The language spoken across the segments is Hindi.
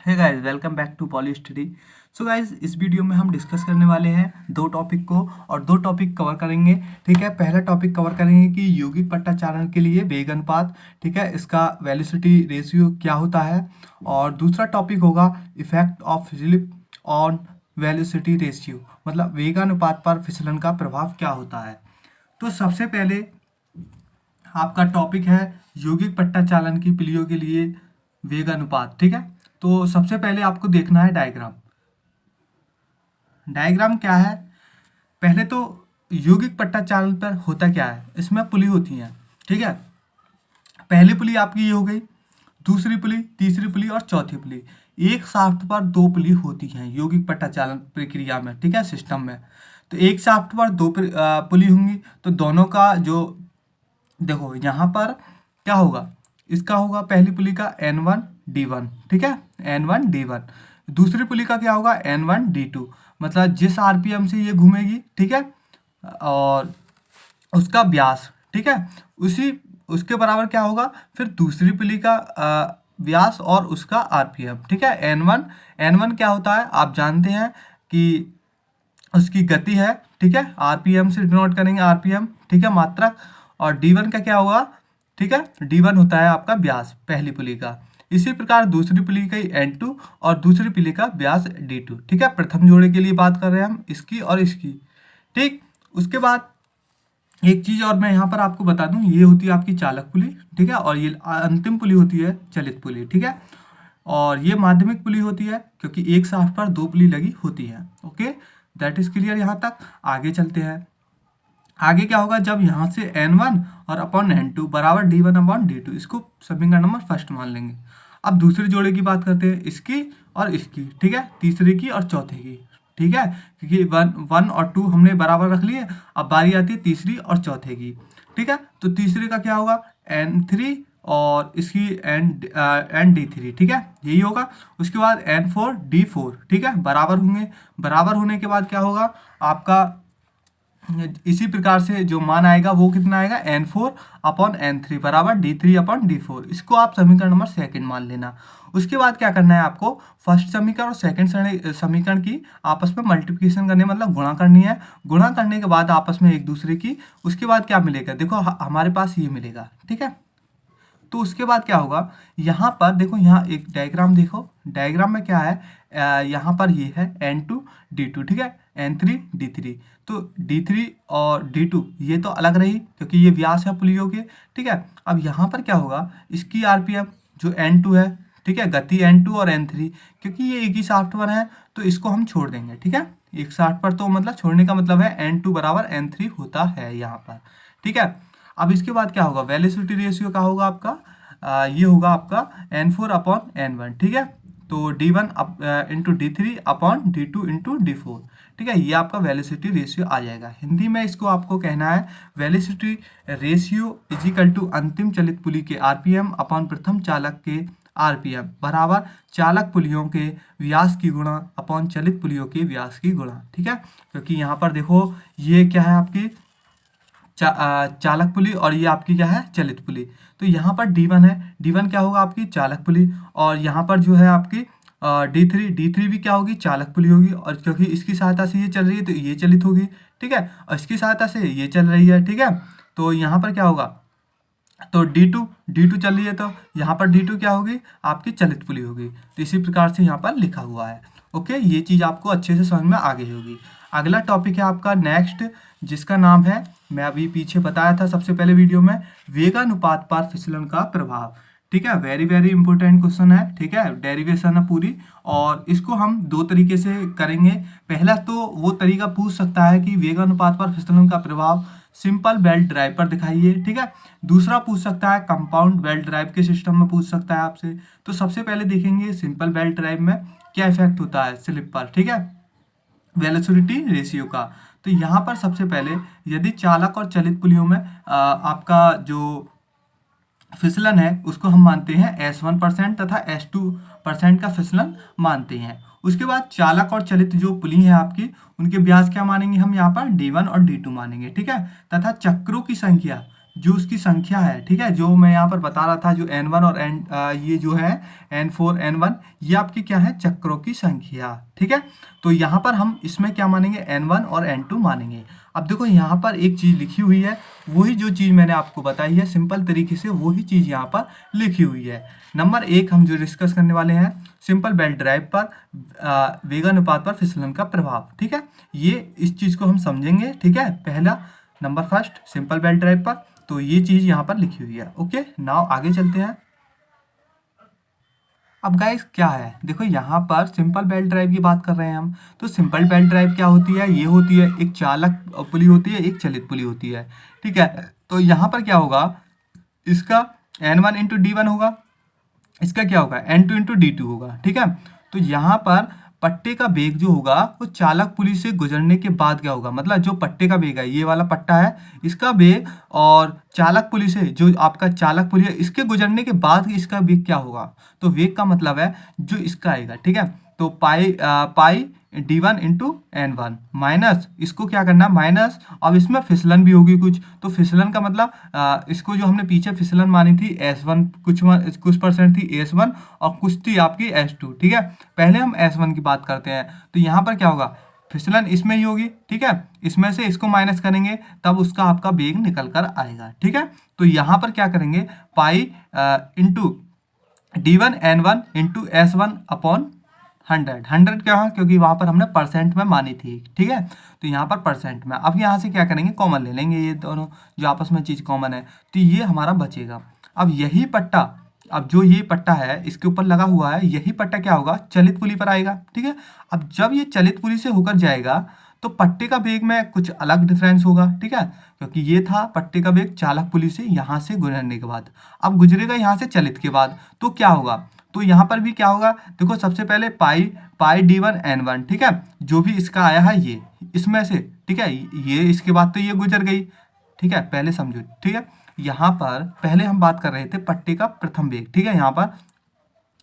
Hey guys, welcome back to poly study. So guys, इस वीडियो में हम डिस्कस करने वाले हैं दो टॉपिक को और दो टॉपिक कवर करेंगे। ठीक है, पहला टॉपिक कवर करेंगे कि यौगिक पट्टाचारण के लिए वेग अनुपात, ठीक है, इसका वेलोसिटी रेशियो क्या होता है। और दूसरा टॉपिक होगा effect of slip on velocity ratio, मतलब वेगानुपात पर फिसलन का प्रभाव क्या होता है। तो सबसे पहले आपका टॉपिक है यौगिक पट्टाचालन की पुलियों के लिए वेग अनुपात। ठीक है, तो सबसे पहले आपको देखना है डायग्राम। डायग्राम क्या है, पहले तो यौगिक पट्टाचालन पर होता क्या है, इसमें पुली होती हैं। ठीक है, पहली पुली आपकी ये हो गई, दूसरी पुली, तीसरी पुली और चौथी पुली। एक शाफ्ट पर दो पुली होती हैं यौगिक पट्टाचालन प्रक्रिया में। ठीक है, सिस्टम में तो एक शाफ्ट पर दो पुली होंगी, तो दोनों का जो देखो यहाँ पर क्या होगा, इसका होगा पहली पुली का N1 D1। ठीक है, N1 D1। दूसरी पुली का क्या होगा, N1 D2, मतलब जिस आरपीएम से ये घूमेगी, ठीक है, और उसका व्यास, ठीक है, उसी उसके बराबर क्या होगा फिर दूसरी पुली का व्यास और उसका आरपीएम। ठीक है, N1 क्या होता है आप जानते हैं कि उसकी गति है। ठीक है, आरपीएम से डिनोट करेंगे, आरपीएम, ठीक है, मात्रक। और D1 का क्या होगा, ठीक है, D1 होता है आपका व्यास पहली पुली का। इसी प्रकार दूसरी पुली का N2 और दूसरी पुली का व्यास D2। ठीक है, प्रथम जोड़े के लिए बात कर रहे हैं हम, इसकी और इसकी। ठीक, उसके बाद एक चीज और मैं यहाँ पर आपको बता दूं, ये होती है आपकी चालक पुली। ठीक है, और ये अंतिम पुली होती है चलित पुली। ठीक है, और ये माध्यमिक पुली होती है क्योंकि एक शाफ्ट पर दो पुली लगी होती है। Okay, that is clear. यहाँ तक आगे चलते हैं। आगे क्या होगा, जब यहाँ से N1 और अपॉन N2 बराबर D1 अपॉन D2, इसको समीकरण नंबर फर्स्ट मान लेंगे। अब दूसरे जोड़े की बात करते हैं, इसकी और इसकी। ठीक है, तीसरे की और चौथे की। ठीक है, क्योंकि वन और टू हमने बराबर रख लिए। अब बारी आती है तीसरी और चौथे की। ठीक है, तो तीसरे का क्या होगा N3 और इसकी ND3। ठीक है, यही होगा। उसके बाद N4 D4। ठीक है, बराबर होंगे। बराबर होने के बाद क्या होगा आपका, इसी प्रकार से जो मान आएगा वो कितना आएगा N4 अपॉन N3 बराबर D3 अपॉन D4। इसको आप समीकरण नंबर सेकंड मान लेना। उसके बाद क्या करना है आपको, फर्स्ट समीकरण और सेकंड समीकरण की आपस में मल्टीप्लिकेशन करनी है, मतलब गुणा करनी है। गुणा करने के बाद आपस में एक दूसरे की, उसके बाद क्या मिलेगा, देखो हमारे पास ये मिलेगा। ठीक है, तो उसके बाद क्या होगा, यहाँ पर देखो, यहाँ एक डायग्राम देखो। डायग्राम में क्या है, यहाँ पर ये है N2 D2। ठीक है, N3 D3। तो D3 और D2 ये तो अलग रही क्योंकि ये व्यास है पुलियों के। ठीक है, अब यहाँ पर क्या होगा, इसकी आरपीएम जो N2 है, ठीक है, गति N2 और N3, क्योंकि ये एक ही शाफ्ट पर है तो इसको हम छोड़ देंगे। ठीक है, एक शाफ्ट पर तो मतलब छोड़ने का मतलब है N2 बराबर N3 होता है यहाँ पर। ठीक है, अब इसके बाद क्या होगा, वेलोसिटी रेशियो का होगा आपका ये होगा आपका N4 अपॉन N1। ठीक है, तो D1 into D3 upon D2 into D4। ठीक है, ये आपका वेलोसिटी रेशियो आ जाएगा। हिंदी में इसको आपको कहना है वेलोसिटी रेशियो इजिकल टू अंतिम चलित पुली के आरपीएम अपॉन प्रथम चालक के आरपीएम बराबर चालक पुलियों के व्यास की गुणा अपॉन चलित पुलियों के व्यास की गुणा। ठीक है, क्योंकि यहाँ पर देखो ये क्या है आपकी चालक पुली और ये आपकी क्या है चलित पुली। तो यहाँ पर D1 है, D1 क्या होगा आपकी चालक पुली, और यहाँ पर जो है आपकी D3 भी क्या होगी, चालक पुली होगी। और क्योंकि इसकी सहायता से ये चल रही है तो ये चलित होगी। ठीक है, और इसकी सहायता से ये चल रही है। ठीक है, तो यहाँ पर क्या होगा, तो D2 चल रही है तो यहाँ पर D2 क्या होगी आपकी चलित पुली होगी। तो इसी प्रकार से यहाँ पर लिखा हुआ है। ओके, ये चीज़ आपको अच्छे से समझ में आ गई होगी। अगला टॉपिक है आपका नेक्स्ट, जिसका नाम है, मैं अभी पीछे बताया था सबसे पहले वीडियो में, वेगानुपात पर फिसलन का प्रभाव। ठीक है, वेरी वेरी इंपॉर्टेंट क्वेश्चन है। ठीक है, डेरिवेशन है पूरी, और इसको हम दो तरीके से करेंगे। पहला तो वो तरीका पूछ सकता है कि वेगानुपात पर फिसलन का प्रभाव सिंपल बेल्ट ड्राइव पर दिखाइए। ठीक है, दूसरा पूछ सकता है कंपाउंड बेल्ट ड्राइव के सिस्टम में पूछ सकता है आपसे। तो सबसे पहले देखेंगे सिंपल बेल्ट ड्राइव में क्या इफेक्ट होता है स्लिप पर। ठीक है, वेलोसिटी रेशियो का। तो यहाँ पर सबसे पहले यदि चालक और चलित पुलियों में आपका जो फिसलन है उसको हम मानते हैं S1% तथा S2% का फिसलन मानते हैं। उसके बाद चालक और चलित जो पुली है आपकी, उनके व्यास क्या मानेंगे हम यहाँ पर D1 और D2 मानेंगे। ठीक है, तथा चक्रों की संख्या जो उसकी संख्या है, ठीक है, जो मैं यहाँ पर बता रहा था, जो n1 और ये जो है n4 n1, ये आपकी क्या है, चक्रों की संख्या, ठीक है। तो यहाँ पर हम इसमें क्या मानेंगे, n1 और n2 मानेंगे। अब देखो यहाँ पर एक चीज़ लिखी हुई है, वही जो चीज़ मैंने आपको बताई है सिंपल तरीके से, वही चीज़ यहाँ पर लिखी हुई है। नंबर 1 हम जो डिस्कस करने वाले हैं, सिंपल बेल्ट ड्राइव पर वेगानुपात पर फिसलन का प्रभाव, ठीक है। ये इस चीज़ को हम समझेंगे, ठीक है। पहला number first simple belt drive पर, तो ये चीज़ यहाँ पर लिखी हुई है। ओके, नाउ आगे चलते हैं। अब गाइस क्या है, देखो यहाँ पर सिंपल बेल्ट ड्राइव की बात कर रहे हैं हम। तो सिंपल बेल्ट ड्राइव क्या होती है, ये होती है एक चालक पुली होती है, एक चलित पुली होती है, ठीक है। तो यहाँ पर क्या होगा, इसका n1 इंटू D1 होगा, इसका क्या होगा n2 इंटू D2 होगा, ठीक है। तो यहाँ पर पट्टे का वेग जो होगा वो चालक पुली से गुजरने के बाद क्या होगा, मतलब जो पट्टे का वेग है, ये वाला पट्टा है, इसका वेग, और चालक पुली से, जो आपका चालक पुली है, इसके गुजरने के बाद इसका वेग क्या होगा। तो वेग का मतलब है जो इसका आएगा, ठीक है। तो पाई D1 इंटू n1 माइनस, इसको क्या करना, माइनस, अब इसमें फिसलन भी होगी कुछ, तो फिसलन का मतलब इसको जो हमने पीछे फिसलन मानी थी S1, कुछ परसेंट थी S1 और कुछ थी आपकी S2, ठीक है। पहले हम S1 की बात करते हैं। तो यहाँ पर क्या होगा, फिसलन इसमें ही होगी, ठीक है। इसमें से इसको माइनस करेंगे तब उसका आपका वेग निकल कर आएगा, ठीक है। तो यहाँ पर क्या करेंगे, pi into D1 n1 into S1 upon 100 क्या है, क्योंकि वहां पर हमने परसेंट में मानी थी, ठीक है। तो यहाँ पर परसेंट में, अब यहाँ से क्या करेंगे, कॉमन ले लेंगे, ये दोनों जो आपस में चीज़ कॉमन है, तो ये हमारा बचेगा। अब यही पट्टा, अब जो ये पट्टा है इसके ऊपर लगा हुआ है, यही पट्टा क्या होगा, चलित पुली पर आएगा, ठीक है। अब जब ये चलित पुली से होकर जाएगा तो पट्टे का वेग में कुछ अलग डिफरेंस होगा, ठीक है, क्योंकि ये था पट्टे का वेग चालक पुली से यहाँ से गुजरने के बाद, अब गुजरेगा यहाँ से चलित के बाद, तो क्या होगा, तो यहाँ पर भी क्या होगा, देखो सबसे पहले पाई D1 n1, ठीक है, जो भी इसका आया है ये इसमें से, ठीक है, ये इसके बाद तो ये गुजर गई, ठीक है, पहले समझो, ठीक है। यहाँ पर पहले हम बात कर रहे थे पट्टे का प्रथम वेग, ठीक है। यहाँ पर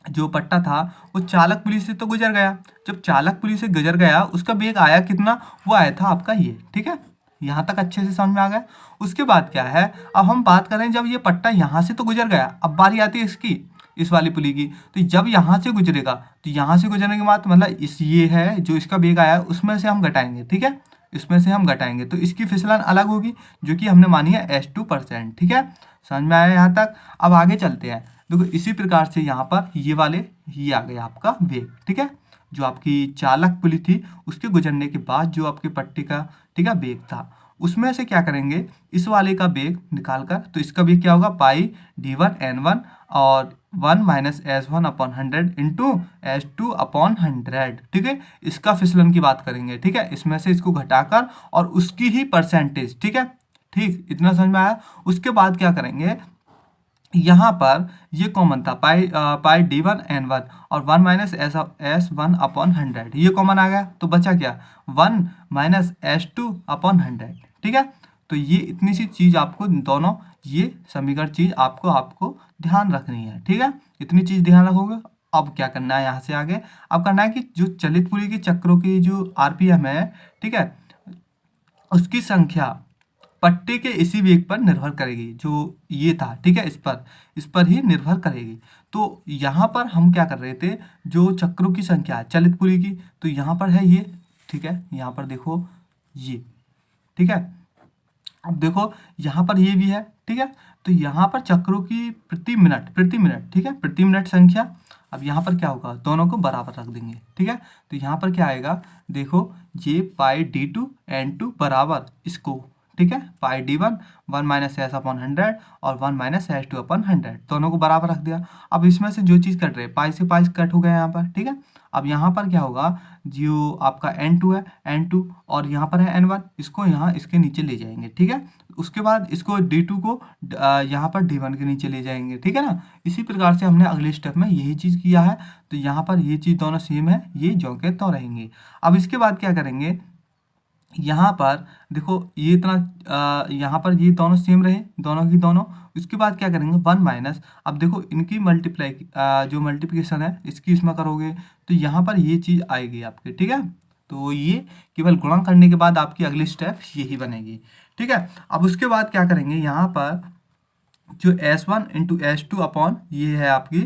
जो पट्टा था वो चालक पुली से तो गुजर गया, जब चालक पुली से गुजर गया उसका वेग आया कितना, वो आया था आपका ये, ठीक है। यहाँ तक अच्छे से समझ में आ गया। उसके बाद क्या है, अब हम बात करें जब ये पट्टा यहाँ से तो गुजर गया, अब बारी आती है इसकी, इस वाली पुली की। तो जब यहाँ से गुजरेगा, तो यहाँ से गुजरने के बाद मतलब इस ये है जो इसका वेग आया उसमें से हम घटाएंगे, ठीक है, इसमें से हम घटाएंगे, तो इसकी फिसलन अलग होगी, जो कि हमने मानी है S2%, ठीक है। समझ में आया यहाँ तक। अब आगे चलते हैं। देखो इसी प्रकार से यहाँ पर ये वाले, ये आ गया आपका वेग, ठीक है, जो आपकी चालक पुली थी उसके गुजरने के बाद जो आपके पट्टे का, ठीक है, वेग था, उसमें से क्या करेंगे, इस वाले का वेग निकाल कर, तो इसका वेग क्या होगा, पाई D1 n1 और 1 minus S1 upon 100 into S2 upon 100, ठीक है। इसका फिसलन की बात करेंगे, ठीक है, इसमें से इसको घटाकर और उसकी ही परसेंटेज, ठीक है, ठीक, इतना समझ में आया। उसके बाद क्या करेंगे, यहाँ पर ये कॉमन था, पाई D1 n1 और 1 माइनस S1 अपॉन 100, ये कॉमन आ गया, तो बचा क्या, 1 माइनस S2 अपॉन 100, ठीक है। तो ये इतनी सी चीज़ आपको दोनों, ये समीकरण चीज़ आपको ध्यान रखनी है, ठीक है, इतनी चीज़ ध्यान रखोगे। अब क्या करना है यहाँ से आगे, अब करना है कि जो चलित पुली के चक्रों की जो RPM है, ठीक है, उसकी संख्या पट्टे के इसी वेग पर निर्भर करेगी, जो ये था, ठीक है, इस पर ही निर्भर करेगी। तो यहाँ पर हम क्या कर रहे थे, जो चक्रों की संख्या है चलित पुली की, तो यहाँ पर है ये, ठीक है, यहाँ पर देखो ये, ठीक है। अब देखो यहाँ पर ये भी है, ठीक है। तो यहाँ पर चक्रों की प्रति मिनट, ठीक है, प्रति मिनट संख्या। अब यहाँ पर क्या होगा, दोनों को बराबर रख देंगे, ठीक है। तो यहाँ पर क्या आएगा, देखो ये पाई D2 n2 बराबर इसको, ठीक है, पाई D1 1 माइनस S अपॉन 100 और 1 माइनस S2 अपॉन 100, दोनों को बराबर रख दिया। अब इसमें से जो चीज़ कट रही है, पाई से पाई कट हो गया यहाँ पर, ठीक है। अब यहाँ पर क्या होगा, जो आपका n2 है, n2 और यहाँ पर है n1, इसको यहाँ इसके नीचे ले जाएंगे, ठीक है। उसके बाद इसको D2 को यहाँ पर D1 के नीचे ले जाएंगे, ठीक है ना। इसी प्रकार से हमने अगले स्टेप में यही चीज़ किया है। तो यहाँ पर ये चीज़ दोनों सेम है, ये जो के तो रहेंगे। अब इसके बाद क्या करेंगे, यहाँ पर देखो ये इतना यहाँ पर ये दोनों सेम रहे, दोनों की दोनों। उसके बाद क्या करेंगे, 1 माइनस, अब देखो इनकी मल्टीप्लाई जो मल्टीप्लिकेशन है इसकी इसमें करोगे, तो यहाँ पर ये चीज़ आएगी आपके, ठीक है। तो ये केवल गुणा करने के बाद आपकी अगली स्टेप यही बनेगी, ठीक है। अब उसके बाद क्या करेंगे, यहाँ पर जो S1 इंटू S2 अपॉन ये है आपकी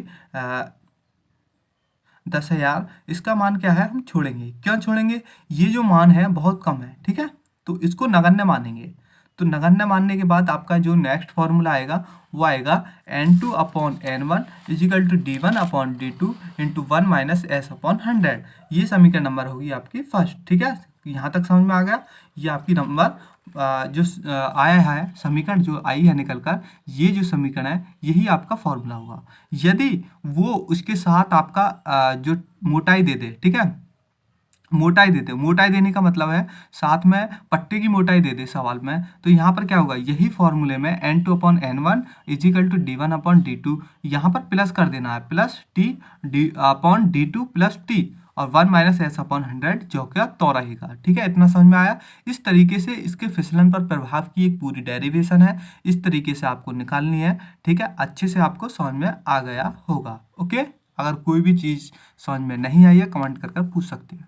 10,000, इसका मान क्या है, हम छोड़ेंगे। क्यों छोड़ेंगे, ये जो मान है बहुत कम है, ठीक है, तो इसको नगण्य मानेंगे। तो नगण्य मानने के बाद आपका जो नेक्स्ट फॉर्मूला आएगा वो आएगा N2 upon N1 is equal to D1 upon D2 into 1 minus S upon 100। ये समीकरण नंबर होगी आपकी फर्स्ट, ठीक है। यहाँ तक समझ में आ गया। ये आपकी नंबर जो आया है समीकरण जो आई है निकल कर, ये जो समीकरण है यही आपका फॉर्मूला होगा। यदि वो उसके साथ आपका जो मोटाई दे दे, ठीक है, मोटाई देते, मोटाई देने का मतलब है साथ में पट्टे की मोटाई दे दे सवाल में, तो यहाँ पर क्या होगा, यही फॉर्मूले में N2 upon N1 is equal to D1 upon D2, यहाँ पर प्लस कर देना है, plus T D upon D2 plus T और 1 माइनस S अपॉन 100 जो क्या तो रहेगा, ठीक है। इतना समझ में आया। इस तरीके से इसके फिसलन पर प्रभाव की एक पूरी डेरिवेशन है, इस तरीके से आपको निकालनी है, ठीक है। अच्छे से आपको समझ में आ गया होगा। ओके, अगर कोई भी चीज़ समझ में नहीं आई है कमेंट कर पूछ सकते हैं।